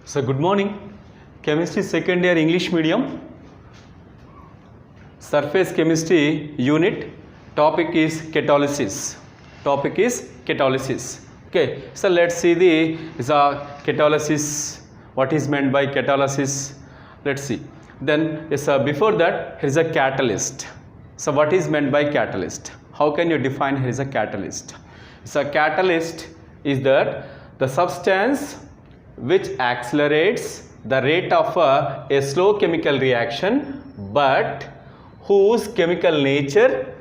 So good morning, chemistry second year English medium, surface chemistry unit. Topic is catalysis. Topic is catalysis. Okay, so let's see the catalysis. What is meant by catalysis? Let's see. Then before that, here is a catalyst. So what is meant by catalyst? How can you define here is a catalyst? So a catalyst is that the substance which accelerates the rate of a slow chemical reaction but whose chemical nature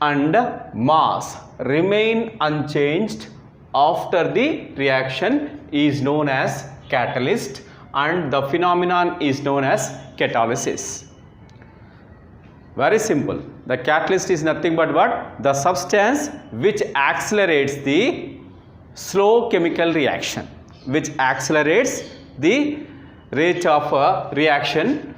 and mass remain unchanged after the reaction is known as catalyst, and the phenomenon is known as catalysis. Very simple. The catalyst is nothing but what? The substance which accelerates the slow chemical reaction, which accelerates the rate of reaction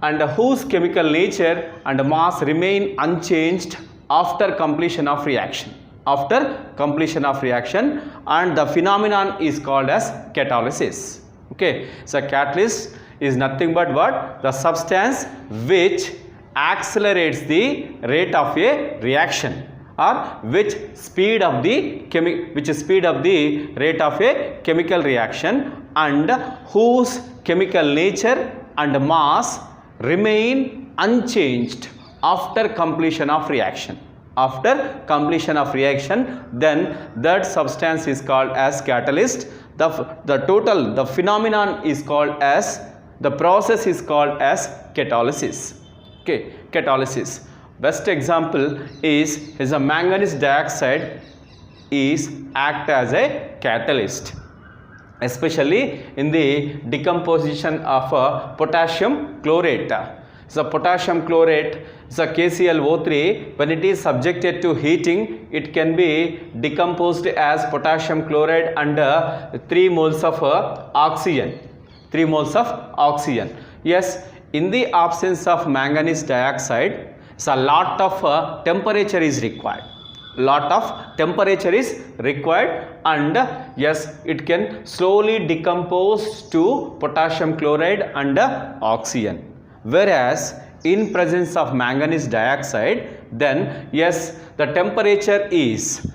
and whose chemical nature and mass remain unchanged after completion of reaction. After completion of reaction, and the phenomenon is called as catalysis. Okay, so catalyst is nothing but what? The substance which accelerates the rate of a reaction, or which speed up the rate of a chemical reaction and whose chemical nature and mass remain unchanged after completion of reaction. After completion of reaction, then that substance is called as catalyst. The phenomenon is called as, the process is called as catalysis. Okay, catalysis. Best example is a manganese dioxide is act as a catalyst, especially in the decomposition of potassium chlorate. So potassium chlorate is a KClO3. When it is subjected to heating, it can be decomposed as potassium chloride under 3 moles of oxygen. 3 moles of oxygen. Yes, in the absence of manganese dioxide, so a lot of temperature is required. Lot of temperature is required, and yes, it can slowly decompose to potassium chloride and oxygen. Whereas in presence of manganese dioxide, then yes, the temperature is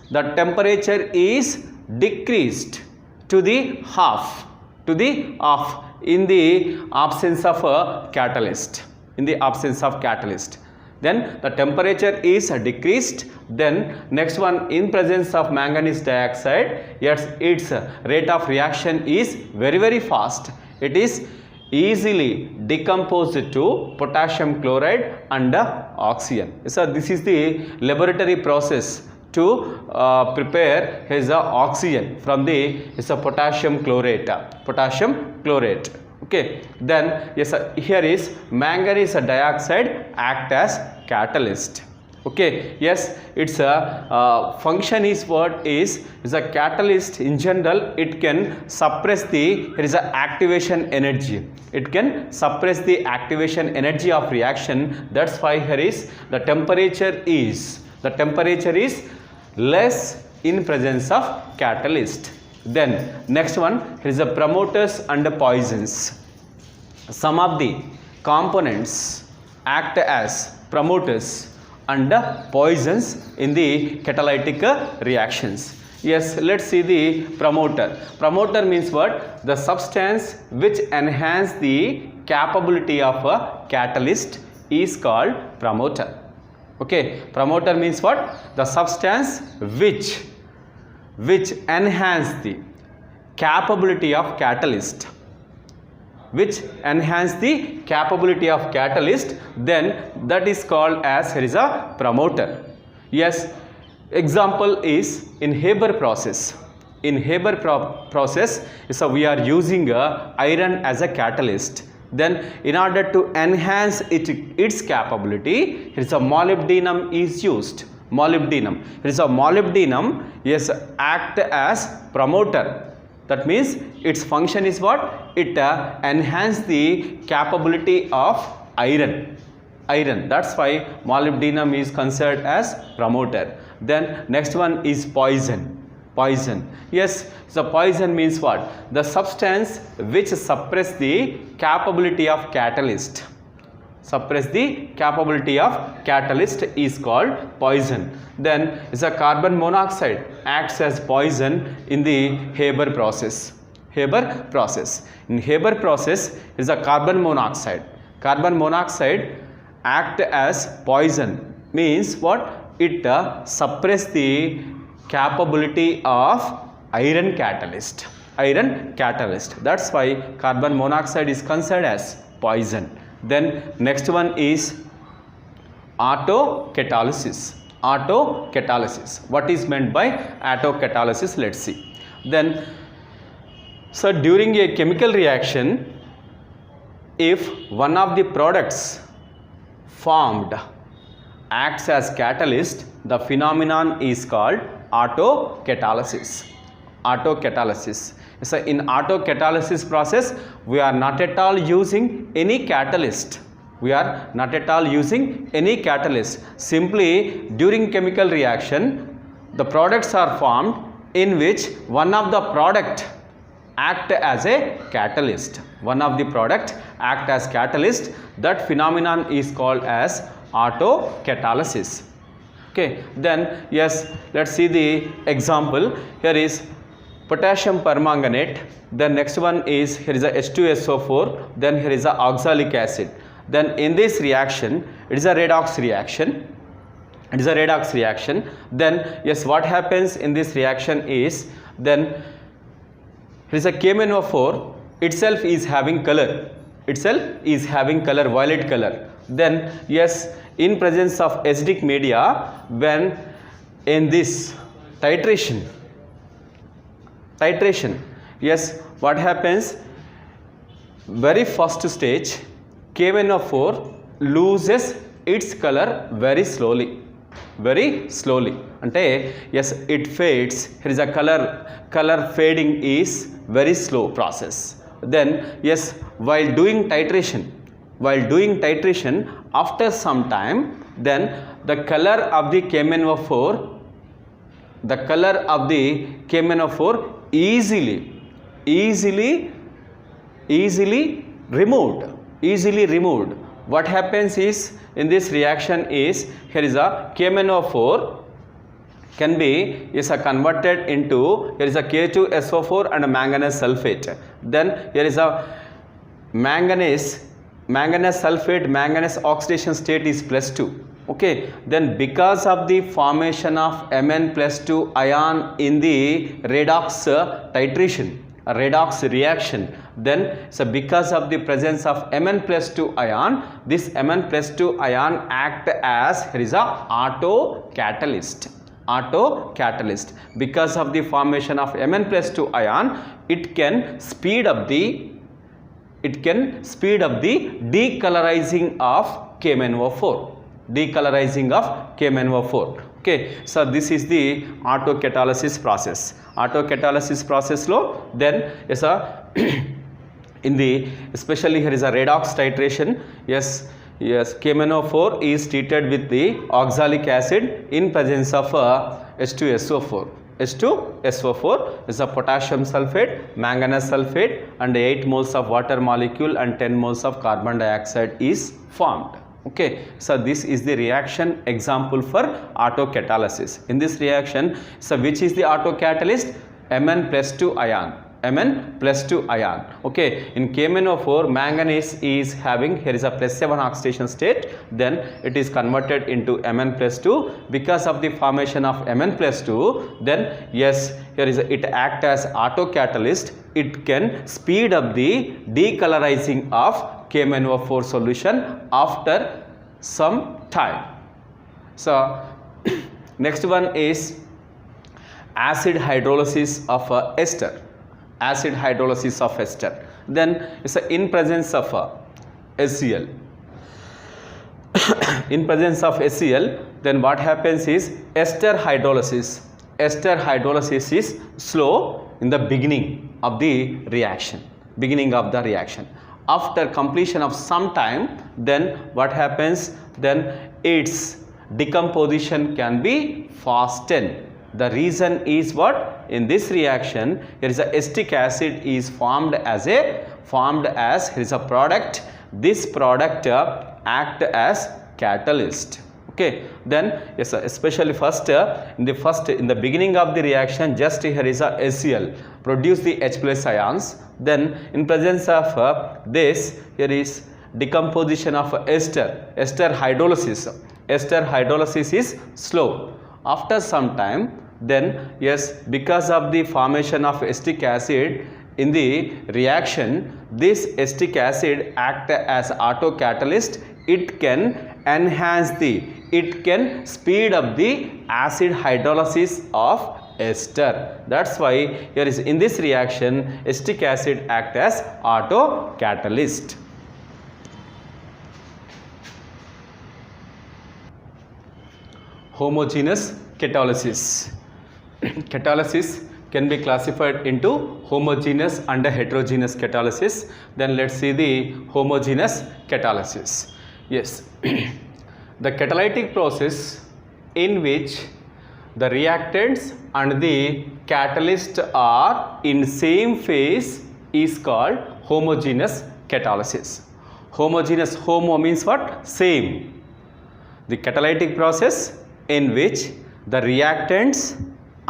decreased to the half, in the absence of a catalyst. In the absence of catalyst, then the temperature is decreased. Then next one, in presence of manganese dioxide, yes, its rate of reaction is very fast. It is easily decomposed to potassium chloride and oxygen. So this is the laboratory process to prepare his oxygen from the potassium chlorate. Okay, then yes, here is manganese dioxide act as catalyst. Okay, yes, its function is what is a catalyst. In general, it can suppress the activation energy. It can suppress the activation energy of reaction. That's why here is the temperature is less in presence of catalyst. Then next one, here is the promoters and the poisons. Some of the components act as promoters and poisons in the catalytic reactions. Yes, let's see the promoter. Promoter means what? The substance which enhance the capability of a catalyst is called promoter. Okay, promoter means what? The substance which enhance the capability of catalyst, then that is called as here is a promoter. Yes, example is in Haber process. In Haber process, so we are using iron as a catalyst. Then in order to enhance its capability, here is a molybdenum is used. Molybdenum. Here is a molybdenum, yes, act as promoter. That means its function is what? It enhance the capability of iron. That's why molybdenum is considered as promoter. Then next one is poison. Poison. Yes, so poison means what? The substance which suppress the capability of catalyst. Suppress the capability of catalyst is called poison. Then is a carbon monoxide acts as poison in the Haber process. Haber process. In Haber process is a carbon monoxide. Carbon monoxide act as poison means what? It suppress the capability of iron catalyst. Iron catalyst. That's why carbon monoxide is considered as poison. Then next one is autocatalysis. Autocatalysis. What is meant by autocatalysis? Let's see. Then, so during a chemical reaction, if one of the products formed acts as catalyst, the phenomenon is called autocatalysis. Autocatalysis. So in autocatalysis process, we are not at all using any catalyst. We are not at all using any catalyst. Simply during chemical reaction, the products are formed in which one of the product act as a catalyst. One of the product act as catalyst. That phenomenon is called as autocatalysis. Okay, then yes, let's see the example. Here is potassium permanganate. Then next one is, here is a H2SO4. Then here is a oxalic acid. Then in this reaction, it is a redox reaction. It is a redox reaction. Then yes, what happens in this reaction is, then here is a KMnO4 itself is having color. Itself is having color, violet color. Then yes, in presence of acidic media, when in this titration, yes, what happens? Very first stage, KMnO4 loses its color very slowly. Very slowly. Ante yes, it fades. Here is a color fading is very slow process. Then yes, while doing titration, after some time, then the color of the KMnO4, easily removed. What happens is, in this reaction is, here is a KMnO4 can be converted into, here is a K2SO4 and a manganese sulfate. Then here is a manganese sulfate, manganese oxidation state is +2. Okay, then because of the formation of Mn+2 ion in the redox titration, redox reaction, then so because of the presence of Mn+2 ion, this Mn+2 ion act as, here is a autocatalyst. Because of the formation of Mn+2 ion, it can speed up the decolorizing of KMnO4. Okay, so this is the autocatalysis process. Autocatalysis process lo, then yes, in the, especially here is a redox titration. Yes, KMnO4 is treated with the oxalic acid in presence of H2SO4. H2SO4 is a potassium sulfate, manganese sulfate, and 8 moles of water molecule and 10 moles of carbon dioxide is formed. Okay, so this is the reaction example for autocatalysis. In this reaction, so which is the autocatalyst? Mn+2 ion. Okay, in KMnO4, manganese is having, here is a +7 oxidation state, then it is converted into Mn+2. Because of the formation of Mn+2, then yes, here is it act as autocatalyst. It can speed up the decolorizing of KMnO4 solution after some time. So next one is acid hydrolysis of ester. Acid hydrolysis of ester. Then it's in presence of HCl. In presence of HCl, then what happens is ester hydrolysis. Ester hydrolysis is slow in the beginning of the reaction. After completion of some time, then what happens? Then its decomposition can be fastened. The reason is what? in this reaction here is a acetic acid is formed as here is a product. This product act as catalyst. Okay, then yes, especially in the beginning of the reaction, just here is a HCl produce the H plus ions. Then in presence of this, here is decomposition of ester hydrolysis. Ester hydrolysis is slow. After some time, then yes, because of the formation of acetic acid in the reaction, this acetic acid act as autocatalyst. It can it can speed up the acid hydrolysis of ester. That's why here is in this reaction acetic acid act as autocatalyst. Homogeneous catalysis. Catalysis can be classified into homogeneous and heterogeneous catalysis. Then let's see the homogeneous catalysis. Yes, the catalytic process in which the reactants and the catalyst are in same phase is called homogeneous catalysis. Homogeneous, homo means what? Same. The catalytic process in which the reactants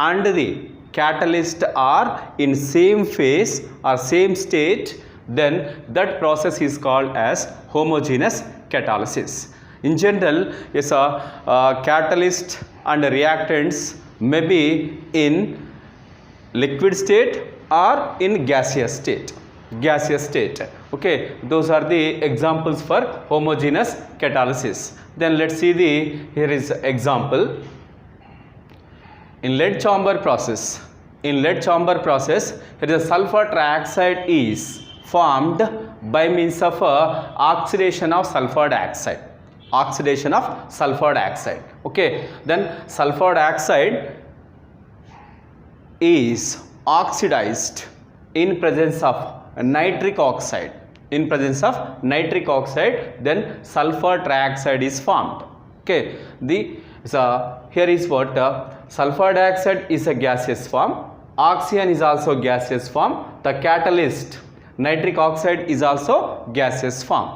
and the catalyst are in same phase or same state, then that process is called as homogeneous catalysis. In general, yes, catalyst and reactants may be in liquid state or in gaseous state. Okay, those are the examples for homogeneous catalysis. Then let's see here is example. In lead chamber process, here is a sulfur trioxide is formed by means of oxidation of sulfur dioxide. Okay, then sulfur dioxide is oxidized in presence of nitric oxide. Then sulfur trioxide is formed. Okay, here is what sulfur dioxide is a gaseous form, oxygen is also gaseous form, the catalyst nitric oxide is also gaseous form.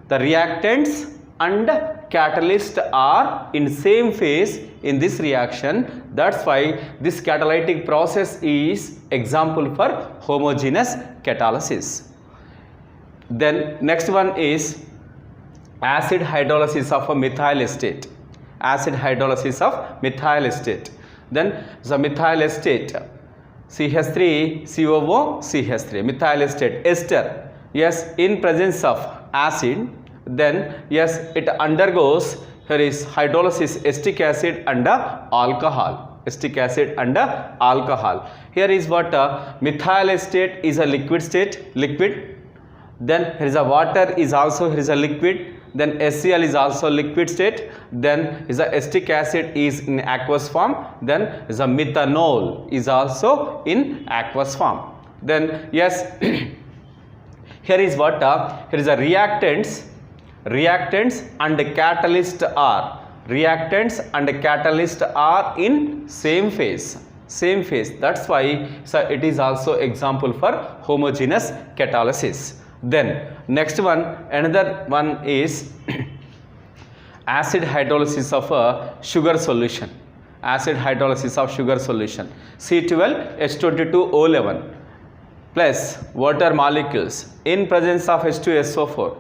The reactants and catalyst are in same phase in this reaction. That's why this catalytic process is example for homogeneous catalysis. Then next one is acid hydrolysis of a methyl estate. Then the methyl estate, CH3 COO CH3, methyl estate ester, yes, in presence of acid, then yes, it undergoes here is hydrolysis acetic acid and alcohol. Here is what methyl estate is a liquid state. Then here is a water is also here is a liquid. Then HCl is also liquid state. Then is the acetic acid is in aqueous form. Then is a methanol is also in aqueous form. Then yes, here is what here is a reactants and the catalyst are in same phase. That's why it is also example for homogeneous catalysis. Then next one, another one is acid hydrolysis of a sugar solution. C12H22O11 plus water molecules in presence of H2SO4.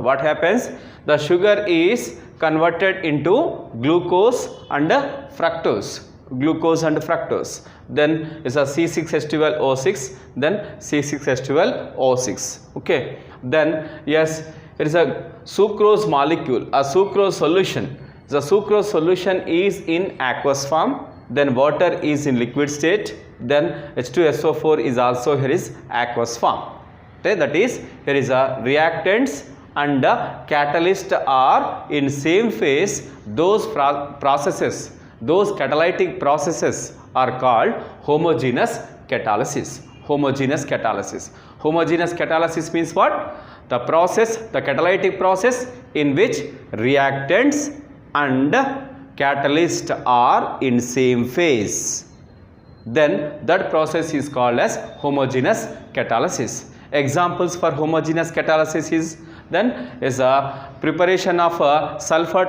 What happens? The sugar is converted into glucose and fructose. Then is a C6H12O6, then C6H12O6. Okay, then yes, it is a sucrose molecule, a sucrose solution. The sucrose solution is in aqueous form, then water is in liquid state, then H2SO4 is also here is aqueous form. Okay, that is here is a reactants and the catalyst are in same phase. Those processes, those catalytic processes are called homogeneous catalysis. Homogeneous catalysis means what? The process, the catalytic process in which reactants and catalyst are in same phase. then that process is called as homogeneous catalysis. Examples for homogeneous catalysis is a preparation of sulfur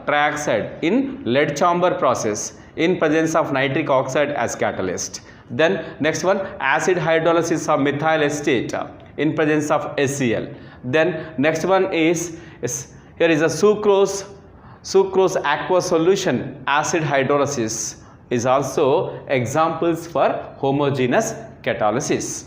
trioxide in lead chamber process in presence of nitric oxide as catalyst. Then next one, acid hydrolysis of methyl acetate in presence of HCl. Then next one is here is a sucrose aqueous solution acid hydrolysis is also examples for homogeneous catalysis.